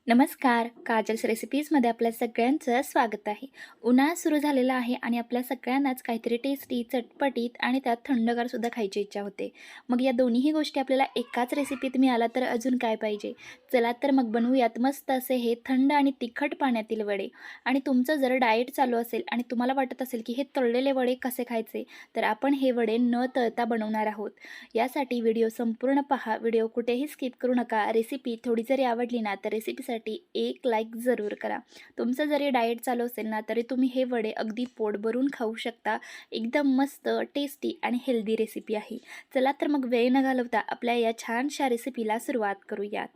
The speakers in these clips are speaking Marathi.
नमस्कार, काजल्स रेसिपीजमध्ये आपल्या सगळ्यांचं स्वागत आहे. उन्हाळा सुरू झालेला आहे आणि आपल्या सगळ्यांनाच काहीतरी टेस्टी, चटपटीत आणि त्यात थंडगारसुद्धा खायची इच्छा होते. मग या दोन्हीही गोष्टी आपल्याला एकाच रेसिपीत मिळाल्या तर अजून काय पाहिजे? चला तर मग बनवूयात मस्त असे हे थंड आणि तिखट पाण्यातील वडे. आणि तुमचं जर डाएट चालू असेल आणि तुम्हाला वाटत असेल की हे तळलेले वडे कसे खायचे, तर आपण हे वडे न तळता बनवणार आहोत. यासाठी व्हिडिओ संपूर्ण पहा, व्हिडिओ कुठेही स्किप करू नका. रेसिपी थोडी जरी आवडली ना तर रेसिपीसाठी एक लाईक जरूर करा. तुमचं जरी डाएट चालू असेल ना तरी तुम्ही हे वडे अगदी पोट भरून खाऊ शकता. एकदम मस्त टेस्टी आणि हेल्दी रेसिपी आहे. चला तर मग वेळ न घालवता आपल्या या छानशा रेसिपीला सुरुवात करूयात.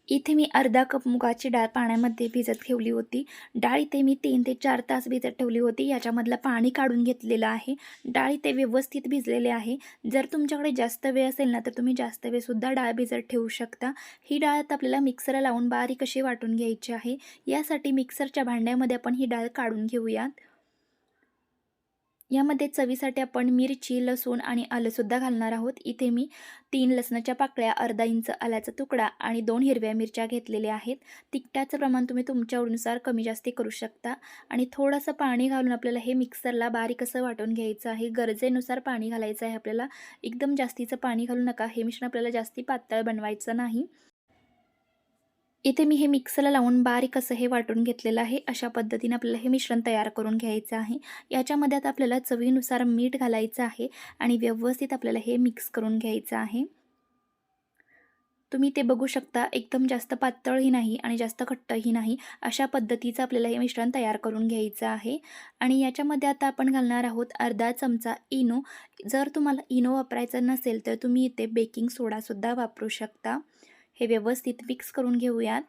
इथे मी अर्धा कप मुगाची डाळ पाण्यामध्ये भिजत ठेवली होती. डाळ इथे मी 3 ते 4 तास भिजत ठेवली होती. याच्यामधलं पाणी काढून घेतलेलं आहे. डाळ इथे व्यवस्थित भिजलेले आहे. जर तुमच्याकडे जास्त वेळ असेल ना तर तुम्ही जास्त वेळसुद्धा डाळ भिजत ठेवू शकता. ही डाळ आता आपल्याला मिक्सरला लावून बारीक अशी वाटून घ्यायची आहे. यासाठी मिक्सरच्या भांड्यामध्ये आपण ही डाळ काढून घेऊयात. यामध्ये चवीसाठी आपण मिरची, लसूण आणि आलंसुद्धा घालणार आहोत. इथे मी 3 लसणाच्या पाकळ्या, अर्धा इंच आल्याचा तुकडा आणि 2 हिरव्या मिरच्या घेतलेल्या आहेत. तिखटाचं प्रमाण तुम्ही तुमच्या आवडीनुसार कमी जास्ती करू शकता. आणि थोडंसं पाणी घालून आपल्याला हे मिक्सरला बारीक असं वाटून घ्यायचं आहे. गरजेनुसार पाणी घालायचं आहे आपल्याला. एकदम जास्तीचं पाणी घालू नका. हे मिश्रण आपल्याला जास्ती पातळ बनवायचं नाही. इथे मी हे मिक्सरला लावून बारीक असं हे वाटून घेतलेलं आहे. अशा पद्धतीने आपल्याला हे मिश्रण तयार करून घ्यायचं आहे. याच्यामध्ये आता आपल्याला चवीनुसार मीठ घालायचं आहे आणि व्यवस्थित आपल्याला हे मिक्स करून घ्यायचं आहे. तुम्ही ते बघू शकता, एकदम जास्त पातळही नाही आणि जास्त घट्टही नाही. अशा पद्धतीचं आपल्याला हे मिश्रण तयार करून घ्यायचं आहे. आणि याच्यामध्ये आता आपण घालणार आहोत अर्धा चमचा इनो. जर तुम्हाला इनो वापरायचा नसेल तर तुम्ही इथे बेकिंग सोडासुद्धा वापरू शकता. हे व्यवस्थित मिक्स करून घेऊयात.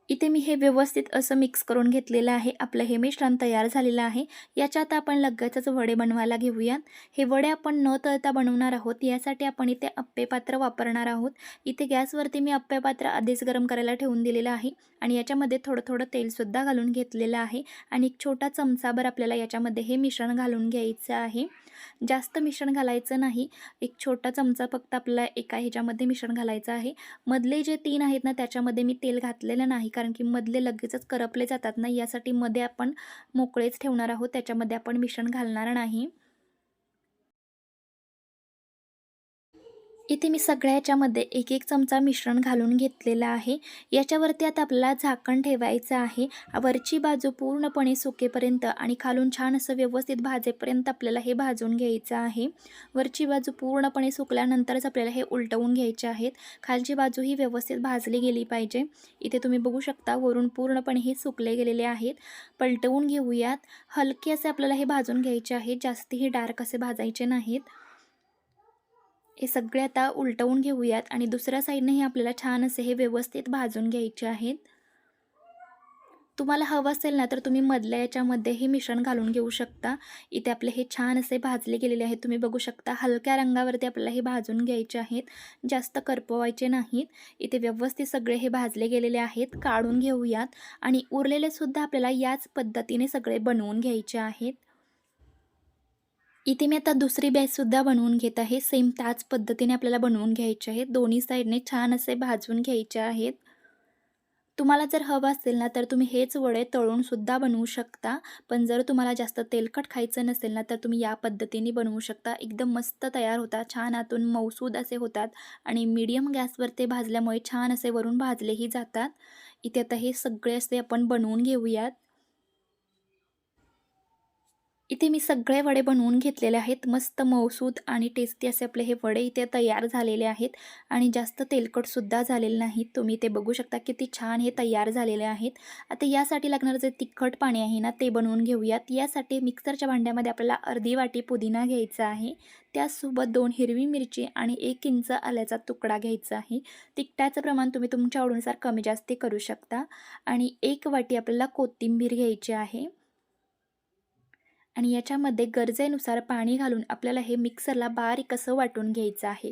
इथे मी हे व्यवस्थित असं मिक्स करून घेतलेलं आहे. आपलं हे मिश्रण तयार झालेलं आहे. याच्यात आपण लगेचच वडे बनवायला घेऊयात. हे वडे आपण न तळता बनवणार आहोत. यासाठी आपण इथे अप्पे पात्र वापरणार आहोत. इथे गॅसवरती मी अप्पे पात्र आधीच गरम करायला ठेवून दिलेलं आहे आणि याच्यामध्ये थोडं थोडं तेलसुद्धा घालून घेतलेलं आहे. आणि एक छोटा चमचाभर आपल्याला याच्यामध्ये हे मिश्रण घालून घ्यायचं आहे. जास्त मिश्रण घालायचं नाही. एक छोटा चमचा फक्त आपल्याला एका ह्याच्यामध्ये मिश्रण घालायचं आहे. मधले जे 3 आहेत ना त्याच्यामध्ये मी तेल घातलेलं नाही, कारण की मधले लगेचच करपले जातात ना, यासाठी मध्ये आपण मोकळेच ठेवणार आहोत. त्याच्यामध्ये आपण मिश्रण घालणार नाही. इथे मी सगळ्या याच्यामध्ये एक एक चमचा मिश्रण घालून घेतलेलं आहे. याच्यावरती आता आपल्याला झाकण ठेवायचं आहे. वरची बाजू पूर्णपणे सुकेपर्यंत आणि खालून छान असं व्यवस्थित भाजेपर्यंत आपल्याला हे भाजून घ्यायचं आहे. वरची बाजू पूर्णपणे सुकल्यानंतरच आपल्याला हे उलटवून घ्यायचे आहेत. खालची बाजू ही व्यवस्थित भाजली गेली पाहिजे. इथे तुम्ही बघू शकता वरून पूर्णपणे हे सुकले गेलेले आहेत. पलटवून घेऊयात. हलके असे आपल्याला हे भाजून घ्यायचे आहेत. जास्तीही डार्क असे भाजायचे नाहीत. हे सगळे आता उलटवून घेऊयात आणि दुसऱ्या साईडनेही आपल्याला छान असे हे व्यवस्थित भाजून घ्यायचे आहेत. तुम्हाला हवं असेल ना तर तुम्ही मधल्या याच्यामध्ये हे मिश्रण घालून घेऊ शकता. इथे आपले हे छान असे भाजले गेलेले आहेत. तुम्ही बघू शकता हलक्या रंगावरती आपल्याला हे भाजून घ्यायचे आहेत. जास्त करपवायचे नाहीत. इथे व्यवस्थित सगळे हे भाजले गेलेले आहेत. काढून घेऊयात आणि उरलेले सुद्धा आपल्याला याच पद्धतीने सगळे बनवून घ्यायचे आहेत. इथे मी आता दुसरी बॅचसुद्धा बनवून घेत आहे. सेम त्याच पद्धतीने आपल्याला बनवून घ्यायचे आहेत. दोन्ही साईडने छान असे भाजून घ्यायचे आहेत. तुम्हाला जर हवं असेल ना तर तुम्ही हेच वडे तळूनसुद्धा बनवू शकता. पण जर तुम्हाला जास्त तेलकट खायचं नसेल ना तर तुम्ही या पद्धतीने बनवू शकता. एकदम मस्त तयार होतात. छान आतून मऊसूद असे होतात आणि मीडियम गॅसवर ते भाजल्यामुळे छान असे वरून भाजलेही जातात. इथे आता हे सगळे असे आपण बनवून घेऊयात. इथे मी सगळे वडे बनवून घेतलेले आहेत. मस्त मऊसूद आणि टेस्टी असे आपले हे वडे इथे तयार झालेले आहेत आणि जास्त तेलकटसुद्धा झालेले नाहीत. तुम्ही ते बघू शकता किती छान हे तयार झालेले आहेत. आता यासाठी लागणारं जे तिखट पाणी आहे ना ते बनवून घेऊयात. यासाठी मिक्सरच्या भांड्यामध्ये आपल्याला अर्धी वाटी पुदिना घ्यायचा आहे. त्यासोबत 2 हिरवी मिरची आणि 1 इंच आल्याचा तुकडा घ्यायचा आहे. तिखटाचं प्रमाण तुम्ही तुमच्या आवडीनुसार कमी जास्त करू शकता. आणि 1 वाटी आपल्याला कोथिंबीर घ्यायची आहे. आणि याच्यामध्ये गरजेनुसार पाणी घालून आपल्याला हे मिक्सरला बारीक असं वाटून घ्यायचं आहे.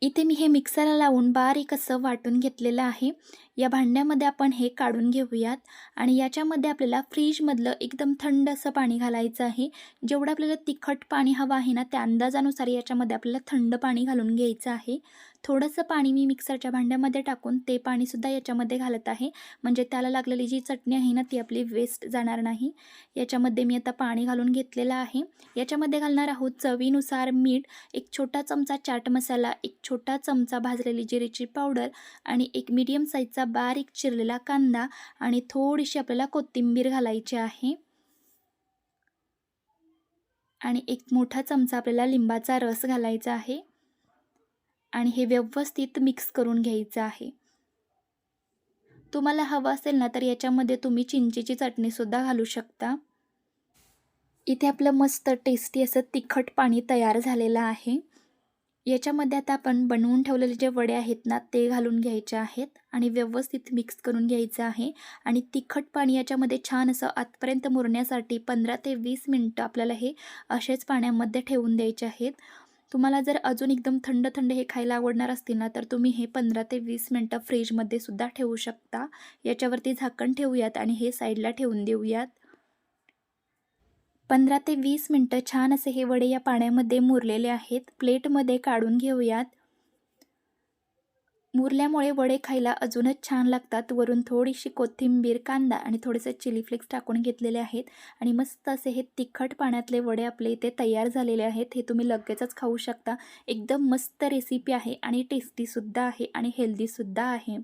इथे मी हे मिक्सरला लावून बारीक असं वाटून घेतलेलं आहे. या भांड्यामध्ये आपण हे काढून घेऊयात आणि याच्यामध्ये आपल्याला फ्रीजमधलं एकदम थंड असं पाणी घालायचं आहे. जेवढं आपल्याला तिखट पाणी हवं आहे ना त्या अंदाजानुसार याच्यामध्ये आपल्याला थंड पाणी घालून घ्यायचं आहे. थोडंसं पाणी मी मिक्सरच्या भांड्यामध्ये टाकून ते पाणीसुद्धा याच्यामध्ये घालत आहे. म्हणजे त्याला लागलेली जी चटणी आहे ना, ती आपली वेस्ट जाणार नाही. याच्यामध्ये मी आता पाणी घालून घेतलेलं आहे. याच्यामध्ये घालणार आहोत चवीनुसार मीठ, एक छोटा चमचा चाट मसाला, एक छोटा चमचा भाजलेली जिरेची पावडर आणि एक मीडियम साईजचा बारीक चिरलेला कांदा आणि थोडीशी आपल्याला कोथिंबीर घालायची आहे. आणि एक मोठा चमचा आपल्याला लिंबाचा रस घालायचा आहे आणि हे व्यवस्थित मिक्स करून घ्यायचं आहे. तुम्हाला हवं असेल ना, तर याच्यामध्ये तुम्ही चिंचेची चटणीसुद्धा घालू शकता. इथे आपलं मस्त टेस्टी असं तिखट पाणी तयार झालेलं आहे. याच्यामध्ये आता आपण बनवून ठेवलेले जे वडे आहेत ना, ते घालून घ्यायचे आहेत आणि व्यवस्थित मिक्स करून घ्यायचं आहे. आणि तिखट पाणी याच्यामध्ये छान असं आतपर्यंत मुरण्यासाठी 15 ते 20 मिनिटं आपल्याला हे असेच पाण्यामध्ये ठेवून द्यायचे आहेत. तुम्हाला जर अजून एकदम थंड थंड हे खायला आवडणार असतील ना, तर तुम्ही हे 15 ते 20 मिनिटं फ्रीजमध्ये सुद्धा ठेवू शकता. याच्यावरती झाकण ठेवूयात आणि हे साईडला ठेवून देऊयात. 15 ते 20 मिनिटं छान असे हे वडे या पाण्यामध्ये मुरलेले आहेत. प्लेटमध्ये काढून घेऊयात. मुरल्यामुळे वडे खायला अजूनच छान लागतात. वरून थोडीशी कोथिंबीर, कांदा आणि थोडेसे चिली फ्लेक्स टाकून घेतलेले आहेत आणि मस्त असे हे तिखट पाण्यातले वडे आपले इथे तयार झालेले आहेत. हे तुम्ही लगेचच खाऊ शकता. एकदम मस्त रेसिपी आहे आणि टेस्टीसुद्धा आहे आणि हेल्दीसुद्धा आहे.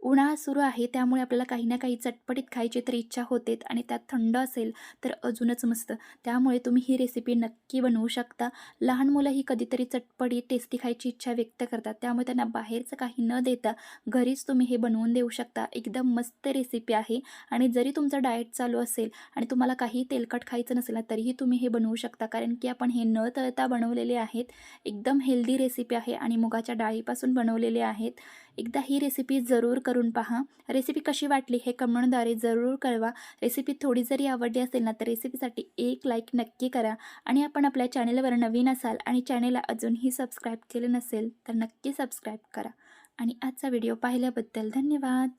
उन्हाळा सुरू आहे त्यामुळे आपल्याला काही ना काही चटपटीत खायची तर इच्छा होतेच आणि त्यात थंड असेल तर अजूनच मस्त. त्यामुळे तुम्ही ही रेसिपी नक्की बनवू शकता. लहान मुलंही कधीतरी चटपटीत टेस्टी खायची इच्छा व्यक्त करतात. त्यामुळे त्यांना बाहेरचं काही न देता घरीच तुम्ही हे बनवून देऊ शकता. एकदम मस्त रेसिपी आहे आणि जरी तुमचं डाएट चालू असेल आणि तुम्हाला काही तेलकट खायचं नसेल ना, तरीही तुम्ही हे बनवू शकता. कारण की आपण हे न तळता बनवलेले आहेत. एकदम हेल्दी रेसिपी आहे आणि मुगाच्या डाळीपासून बनवलेले आहेत. एकदा ही रेसिपी जरूर करून पहा. रेसिपी कशी वाटली हे कमेंटद्वारे जरूर कळवा. रेसिपी थोडी जरी आवडली असेल ना, तर रेसिपीसाठी एक लाईक नक्की करा आणि आपण आपल्या चॅनेलवर नवीन असाल आणि चॅनेलला अजूनही सबस्क्राईब केले नसेल तर नक्की सबस्क्राईब करा. आणि आजचा व्हिडिओ पाहिल्याबद्दल धन्यवाद.